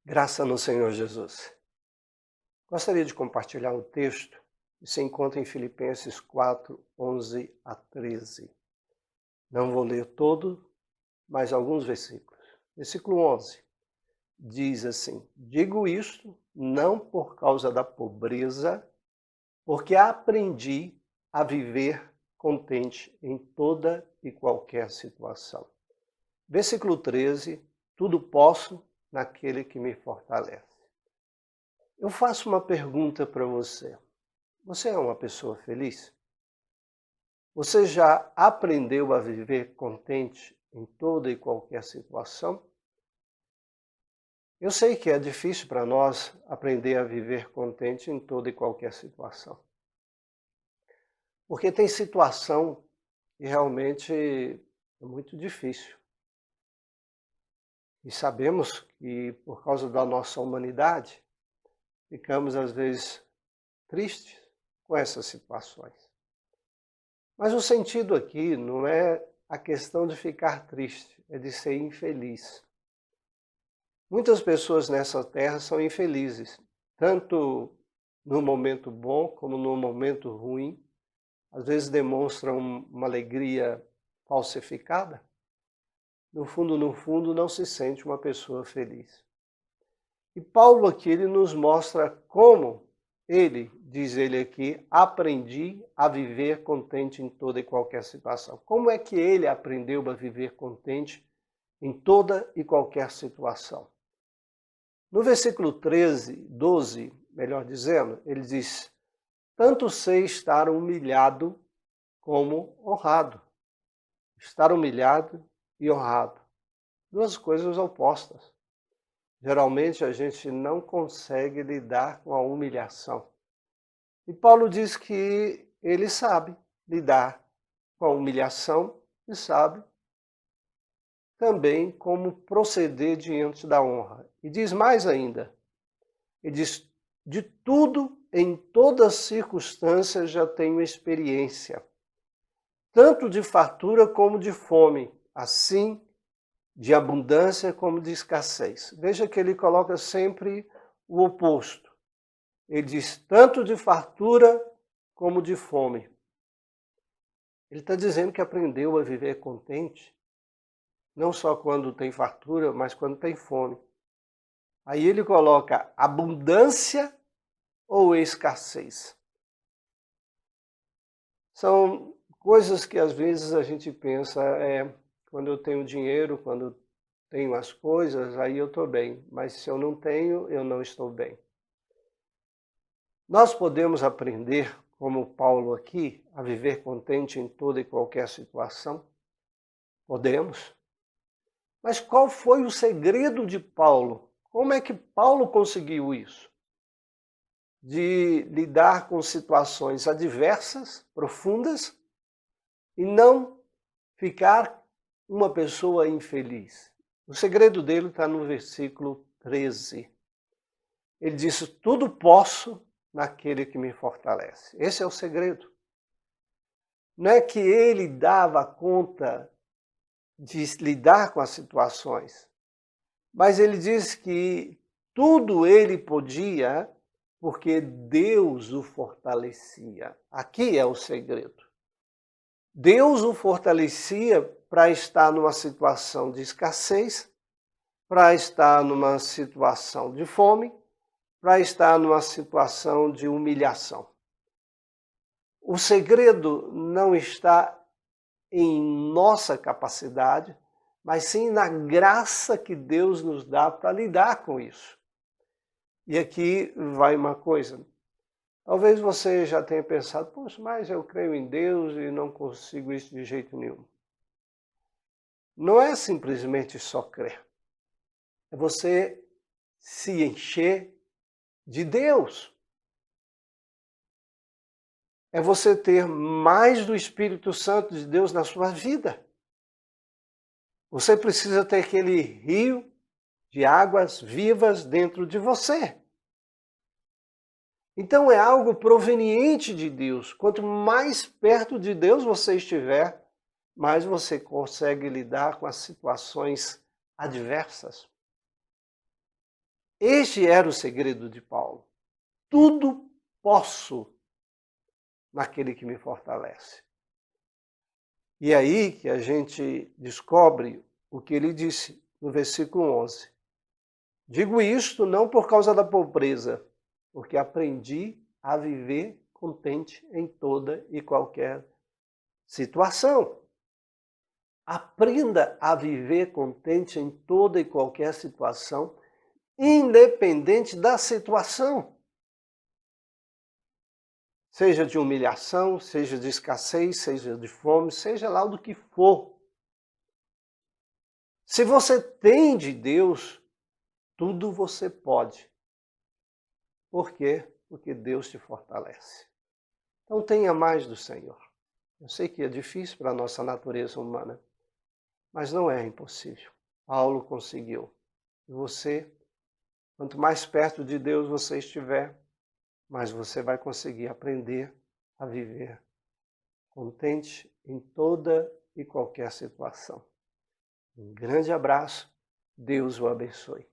Graça no Senhor Jesus. Gostaria de compartilhar um texto que se encontra em Filipenses 4, 11 a 13. Não vou ler todo, mas alguns versículos. Versículo 11 diz assim: Digo isto não por causa da pobreza, porque aprendi a viver contente em toda e qualquer situação. Versículo 13: Tudo posso naquele que me fortalece. Eu faço uma pergunta para você. Você é uma pessoa feliz? Você já aprendeu a viver contente em toda e qualquer situação? Eu sei que é difícil para nós aprender a viver contente em toda e qualquer situação. Porque tem situação que realmente é muito difícil. E sabemos que por causa da nossa humanidade, ficamos às vezes tristes com essas situações. Mas o sentido aqui não é a questão de ficar triste, é de ser infeliz. Muitas pessoas nessa terra são infelizes, tanto no momento bom como no momento ruim. Às vezes demonstram uma alegria falsificada. No fundo, não se sente uma pessoa feliz. E Paulo aqui ele nos mostra como diz ele aqui, aprendi a viver contente em toda e qualquer situação. Como é que ele aprendeu a viver contente em toda e qualquer situação? No versículo 12, melhor dizendo, ele diz: Tanto sei estar humilhado como honrado. Estar humilhado e honrado. Duas coisas opostas. Geralmente a gente não consegue lidar com a humilhação. E Paulo diz que ele sabe lidar com a humilhação e sabe também como proceder diante da honra. E diz mais ainda, ele diz, de tudo, em todas circunstâncias já tenho experiência, tanto de fartura como de fome, assim de abundância como de escassez. Veja que ele coloca sempre o oposto. Ele diz tanto de fartura como de fome. Ele está dizendo que aprendeu a viver contente, não só quando tem fartura, mas quando tem fome. Aí ele coloca abundância ou escassez. São coisas que às vezes a gente pensa, quando eu tenho dinheiro, quando tenho as coisas, aí eu estou bem. Mas se eu não tenho, eu não estou bem. Nós podemos aprender, como Paulo aqui, a viver contente em toda e qualquer situação? Podemos. Mas qual foi o segredo de Paulo? Como é que Paulo conseguiu isso? De lidar com situações adversas, profundas, e não ficar uma pessoa infeliz. O segredo dele está no versículo 13. Ele disse, tudo posso naquele que me fortalece. Esse é o segredo. Não é que ele dava conta de lidar com as situações, mas ele diz que tudo ele podia porque Deus o fortalecia. Aqui é o segredo. Deus o fortalecia para estar numa situação de escassez, para estar numa situação de fome, para estar numa situação de humilhação. O segredo não está em nossa capacidade, mas sim na graça que Deus nos dá para lidar com isso. E aqui vai uma coisa. Talvez você já tenha pensado, poxa, mas eu creio em Deus e não consigo isso de jeito nenhum. Não é simplesmente só crer. É você se encher de Deus. É você ter mais do Espírito Santo de Deus na sua vida. Você precisa ter aquele rio de águas vivas dentro de você. Então é algo proveniente de Deus. Quanto mais perto de Deus você estiver, mais você consegue lidar com as situações adversas. Este era o segredo de Paulo. Tudo posso naquele que me fortalece. E é aí que a gente descobre o que ele disse no versículo 11. Digo isto não por causa da pobreza, porque aprendi a viver contente em toda e qualquer situação. Aprenda a viver contente em toda e qualquer situação, independente da situação. Seja de humilhação, seja de escassez, seja de fome, seja lá do que for. Se você tem de Deus, tudo você pode. Por quê? Porque Deus te fortalece. Então tenha mais do Senhor. Eu sei que é difícil para a nossa natureza humana, mas não é impossível. Paulo conseguiu. E você, quanto mais perto de Deus você estiver, mais você vai conseguir aprender a viver contente em toda e qualquer situação. Um grande abraço. Deus o abençoe.